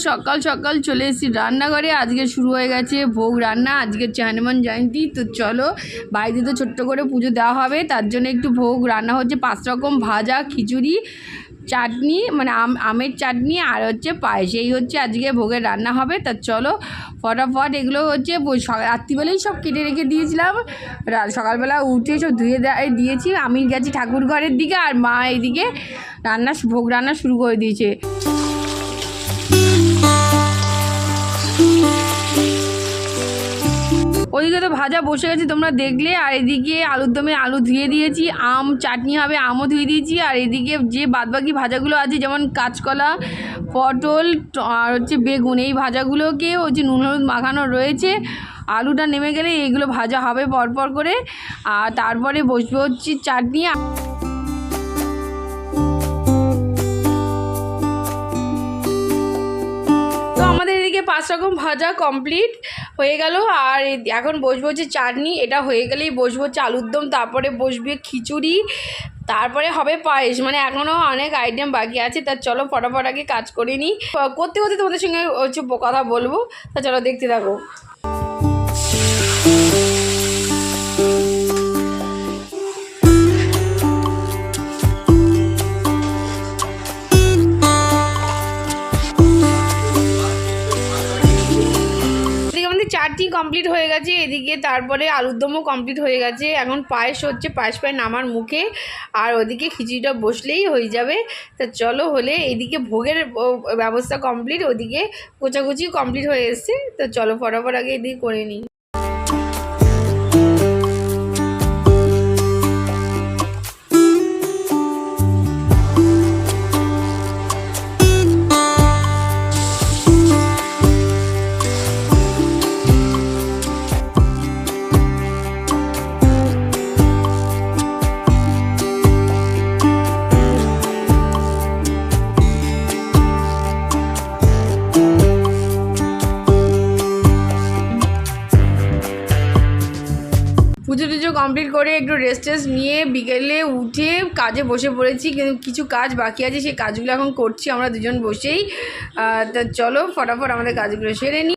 সকাল সকাল চলে এসেছি রান্নাঘরে। আজকে শুরু হয়ে গেছে ভোগ রান্না। আজকে হনুমান জয়ন্তী, তো চলো বাড়িতে তো ছোট্ট করে পুজো দেওয়া হবে, তার জন্য একটু ভোগ রান্না হচ্ছে। 5 রকম ভাজা, খিচুড়ি, চাটনি মানে আমের চাটনি আর হচ্ছে পায়েস, এই হচ্ছে আজকে ভোগের রান্না হবে। তা চলো ফটাফট এগুলো হচ্ছে রাত্রিবেলাই সব কেটে রেখে দিয়েছিলাম, সকালবেলা উঠে সব ধুয়ে দিয়েছি। আমি গেছি ঠাকুর ঘরের দিকে আর মা এইদিকে ভোগ রান্না শুরু করে দিয়েছে। ওইদিকে তো ভাজা বসে গেছে তোমরা দেখলে, আর এদিকে আলুর দমে আলু ধুয়ে দিয়েছি, আম চাটনি হবে আমও ধুয়ে দিয়েছি। আর এদিকে যে বাদবাকি ভাজাগুলো আছে যেমন কাঁচকলা, পটল আর হচ্ছে বেগুন, এই ভাজাগুলোকে হচ্ছে নুন হলুদ মাখানো রয়েছে। আলুটা নেমে গেলে এইগুলো ভাজা হবে পরপর করে, আর তারপরে বসবে হচ্ছে চাটনি। আমাদের এদিকে 5 রকম ভাজা কমপ্লিট হয়ে গেল, আর এখন বসবো হচ্ছে চাটনি। এটা হয়ে গেলেই বসবো হচ্ছে আলুর দম, তারপরে বসবে খিচুড়ি, তারপরে হবে পায়েস। মানে এখনও অনেক আইটেম বাকি আছে। তা চলো ফটাফট আগে কাজ করে নিই, করতে করতে তোমাদের সঙ্গে হচ্ছে কথা বলবো। তা চলো দেখতে থাকো। চাটনি কমপ্লিট হয়ে গেছে এদিকে, তারপরে আলুর দমও কমপ্লিট হয়ে গেছে। এখন পায়েস হচ্ছে, পায়েস প্রায় নামার মুখে, আর ওদিকে খিচুড়িটা বসলেই হয়ে যাবে। তা চলো হলে এইদিকে ভোগের ব্যবস্থা কমপ্লিট, ওদিকে কোচাকুচি কমপ্লিট হয়ে এসছে। তো চলো ফটাফট আগে এদিকে করে নিই। পুজো টুজো কমপ্লিট করে একটু রেস্ট নিয়ে বিকেলে উঠে কাজে বসে পড়েছি, কিন্তু কিছু কাজ বাকি আছে, সেই কাজগুলো এখন করছি আমরা দুজন বসেই। তা চলো ফটাফট আমাদের কাজগুলো সেরে নিই।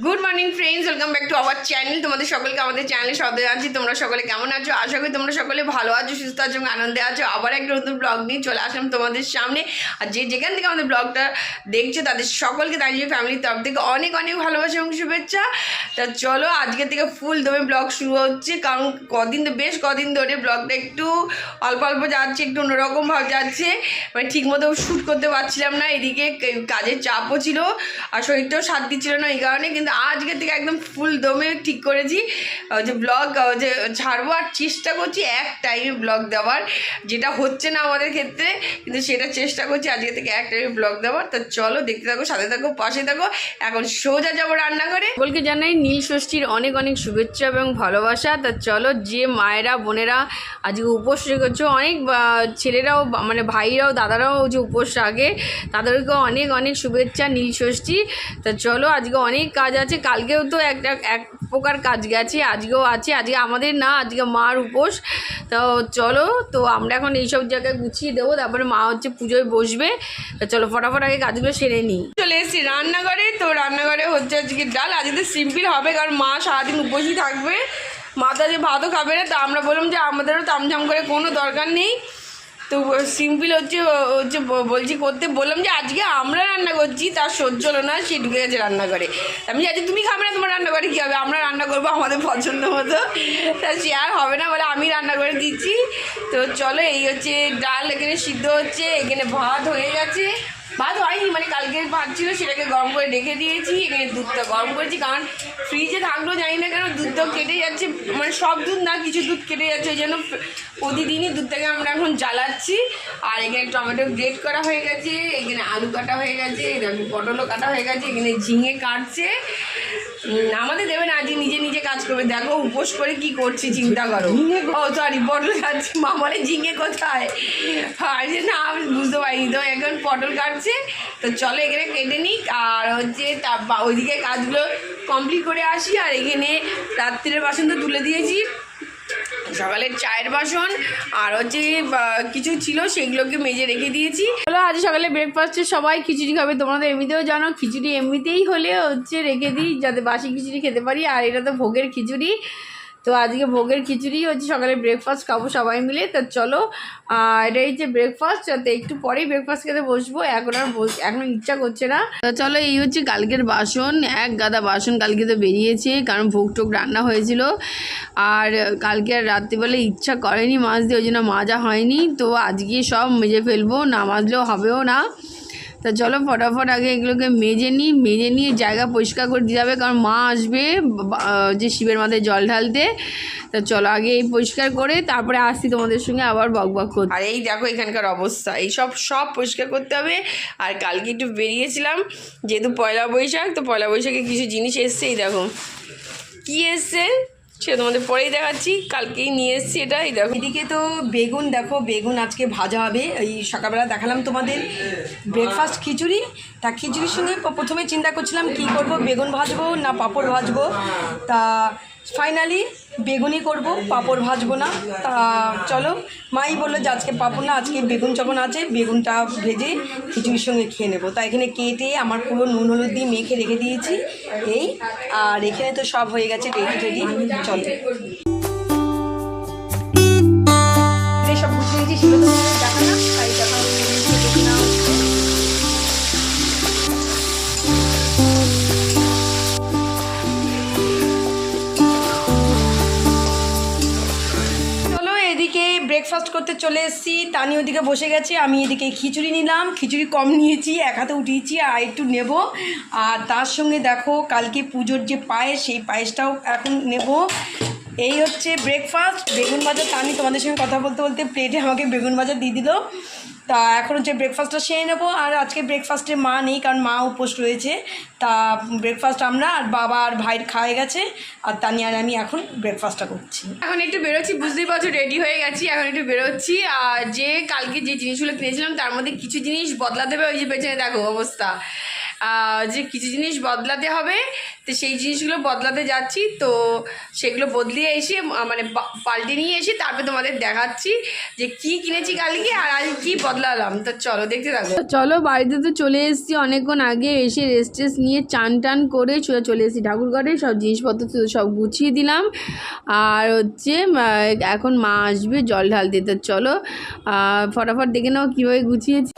Good morning friends, welcome back to our channel. তোমাদের সকলকে আমাদের চ্যানেলে স্বাগত জানাচ্ছি। তোমরা সকলে কেমন আছো? আশা করি তোমরা সকলে ভালো আছো, সুস্থ আছো এবং আনন্দে আছো। আবার একটা নতুন ব্লগ নিয়ে চলে আসলাম তোমাদের সামনে। আর যেখান থেকে আমাদের ব্লগটা দেখছো তাদের সকলকে তাই ফ্যামিলির তরফ থেকে অনেক অনেক ভালোবাসা এবং শুভেচ্ছা। তা চলো আজকে থেকে ফুল দমে ব্লগ শুরু হচ্ছে, কারণ বেশ কদিন ধরে ব্লগটা একটু অল্প অল্প যাচ্ছে, একটু অন্যরকমভাবে যাচ্ছে, মানে ঠিকমতো শ্যুট করতে পারছিলাম না। এদিকে কাজের চাপও ছিল আর শরীরটাও সাথ দিচ্ছিল না, এই কারণে। কিন্তু আজকে থেকে একদম ফুল দমে ঠিক করেছি যে ব্লগ যে ছাড়বো, আর চেষ্টা করছি এক টাইমে ব্লগ দেওয়ার, যেটা হচ্ছে না আমাদের ক্ষেত্রে, কিন্তু সেটা চেষ্টা করছি আজকে থেকে এক টাইমে ব্লগ দেওয়ার। তো চলো দেখতে থাকো, সাথে থাকো, পাশে থাকো। এখন সোজা যাবো রান্নাঘরে। বলকে জানাই নীল ষষ্ঠীর অনেক অনেক শুভেচ্ছা এবং ভালোবাসা। তা চলো যে মায়েরা বোনেরা আজকে উপোস রেখেছো, অনেক ছেলেরাও মানে ভাইরাও দাদারাও যে উপোস রাখে, তাদেরকেও অনেক অনেক শুভেচ্ছা নীল ষষ্ঠী। তা চলো আজকে অনেক কাজ আছে, কালকেও তো এক প্রকার কাজ গেছে, আজকেও আছে। আজকে আমাদের না, আজকে মার উপোস। তো চলো, তো আমরা এখন এইসব জায়গায় গুছিয়ে দেবো, তারপরে মা হচ্ছে পুজোয় বসবে। তো চলো ফটাফট আগে কাজগুলো সেরে নিই। চলে এসেছি রান্নাঘরে। তো রান্নাঘরে হচ্ছে আজকে ডাল। আজকে সিম্পল হবে, কারণ মা সারাদিন উপোসই থাকবে, মাথা যে ভাতও খাবে না। তা আমরা বললাম যে আমাদেরও তামঝাম করে কোনো দরকার নেই, তো সিম্পল হচ্ছে বলছি করতে। বললাম যে আজকে আমরা রান্না করছি, তার সহ্য হলো না, সে ঢুকে গেছে রান্নাঘরে। আমি আজকে তুমি খাবে না, তোমার রান্নাঘরে কী হবে, আমরা রান্না করবো আমাদের পছন্দ মতো, তা সে আর হবে না বলে আমি রান্না করে দিচ্ছি। তো চলো এই হচ্ছে ডাল এখানে সিদ্ধ হচ্ছে, এখানে ভাত হয়ে গেছে। ভাত হয়নি, মানে কালকে ভাত ছিল, সেটাকে গরম করে রেখে দিয়েছি। এখানে দুধটা গরম করেছি, কারণ ফ্রিজে থাকলেও জানি না কেন দুধটাও কেটে যাচ্ছে, মানে সব দুধ না, কিছু দুধ কেটে যাচ্ছে, ওই জন্য প্রতিদিনই দুধটাকে আমরা এখন জ্বালাচ্ছি। আর এখানে টমেটো গ্রেট করা হয়ে গেছে, এখানে আলু কাটা হয়ে গেছে, এখানে পটলও কাটা হয়ে গেছে, এখানে ঝিঙে কাটছে। আমাদের দেবে না, আজ নিজে নিজে কাজ করবে। দেখো উপোস করে কি করছি চিন্তা করো। ও সরি, পটল কাটছে। মামারে ঝিঙে কোথায়? আরে না, আমি বুঝতে পারিনি তো। এখন পটল কাটছে, তো চলো এখানে কেটে নিক, আর হচ্ছে ওইদিকে কাজগুলো কমপ্লিট করে আসি। আর এখানে রাত্রির বাসন তো তুলে দিয়েছি, সকালের চায়ের বাসন আর হচ্ছে কিছু ছিল সেগুলোকে মেজে রেখে দিয়েছি। হলো আজ সকালে ব্রেকফাস্টে সবাই খিচুড়ি খাবে, তোমরা তো এমনিতেও জানো খিচুড়ি এমনিতেই হলে হচ্ছে রেখে দিই যাতে বাসি খিচুড়ি খেতে পারি। আর এটা তো ভোগের খিচুড়ি, তো আজকে ভোগের খিচুড়ি হচ্ছে সকালে ব্রেকফাস্ট খাবো সবাই মিলে। তো চলো এটাই হচ্ছে ব্রেকফাস্ট, যাতে একটু পরেই ব্রেকফাস্ট খেতে বসবো, এখন ইচ্ছা করছে না। তো চলো এই হচ্ছে কালকের বাসন, এক গাদা বাসন কালকে তো বেরিয়েছে, কারণ ভোগ টোগ রান্না হয়েছিল। আর কালকে আর রাত্রিবেলা ইচ্ছা করেনি মাজতে, ওই জন্য মাজা হয়নি। তো আজকে সব মেজে ফেলবো, না মাজলেও হবেও না। তা চলো ফটাফট আগে এগুলোকে মেজে নিয়ে জায়গা পরিষ্কার করে দিতে হবে, কারণ মা আসবে যে শিবের মাথায় জল ঢালতে। তা চলো আগে এই পরিষ্কার করে তারপরে আসছি তোমাদের সঙ্গে আবার বকবক করতে। আর এই দেখো এখানকার অবস্থা, এই সব পরিষ্কার করতে হবে। আর কালকে একটু বেরিয়েছিলাম, যেহেতু পয়লা বৈশাখ, তো পয়লা বৈশাখে কিছু জিনিস এসছে। এই দেখো কী এসছে সে তোমাদের পরেই দেখাচ্ছি, কালকেই নিয়ে এসেছি এটা। এই দেখো এদিকে তো বেগুন, দেখো বেগুন আজকে ভাজা হবে। এই সকালবেলা দেখালাম তোমাদের ব্রেকফাস্ট খিচুড়ি, তা খিচুড়ির সঙ্গে প্রথমে চিন্তা করছিলাম কি করব, বেগুন ভাজবো না পাঁপড় ভাজবো। তা ফাইনালি বেগুনই করব, পাঁপড় ভাজবো না। তা চলো, মাই বললো যে আজকে পাঁপড় না, আজকে বেগুন যখন আছে বেগুনটা ভেজে খিচুড়ির সঙ্গে খেয়ে নেবো। তা এখানে কেটে আমার পুরো নুন হলুদ দিয়ে মেখে রেখে দিয়েছি এই। আর এখানে তো সব হয়ে গেছে রেডি। চলো সব গুছিয়ে দিয়েছি, ছিল তো দেখা না, তাই দেখা দেখি না হচ্ছে। ব্রেকফাস্ট করতে চলে এসেছি, তানি ওদিকে বসে গেছে, আমি এদিকে খিচুড়ি নিলাম। খিচুড়ি কম নিয়েছি, এক হাতে উঠিয়েছি, আর একটু নেব। আর তার সঙ্গে দেখো কালকে পুজোর যে পায়েস, সেই পায়েসটাও এখন নেব। এই হচ্ছে ব্রেকফাস্ট। বেগুন ভাজা, তানি তোমাদের সঙ্গে কথা বলতে বলতে প্লেটে আমাকে বেগুন ভাজা দিয়ে দিল। তা এখন হচ্ছে ব্রেকফাস্টটা সেরে নেবো। আর আজকে ব্রেকফাস্টে মা নেই, কারণ মা উপোস রয়েছে। তা ব্রেকফাস্ট আমরা আর বাবা আর ভাইয়ের খাওয়া গেছে, আর তানি আর আমি এখন ব্রেকফাস্টটা করছি। এখন একটু বেরোচ্ছি, বুঝতেই পারছো রেডি হয়ে গেছি, এখন একটু বেরোচ্ছি। আর যে কালকে যে জিনিসগুলো কিনেছিলাম তার মধ্যে কিছু জিনিস বদলাতে হবে। ওই যে পেছনে দেখো অবস্থা, যে কিছু জিনিস বদলাতে হবে, তো সেই জিনিসগুলো বদলাতে যাচ্ছি। তো সেগুলো বদলিয়ে এসে মানে পাল্টে নিয়ে এসে তারপরে তোমাদের দেখাচ্ছি যে কি কিনেছি কালকে আর আজ কি বদলালাম। তো চলো দেখতে থাকো। চলো বাড়িতে তো চলে এসেছি অনেকক্ষণ আগে, এসে রেস্ট নিয়ে চান টান করে চলে এসেছি ঠাকুরঘরে, সব জিনিসপত্র সব গুছিয়ে দিলাম। আর হচ্ছে এখন মা আসবে জল ঢালতে। তো চলো ফটাফট দেখে নাও কীভাবে গুছিয়েছি।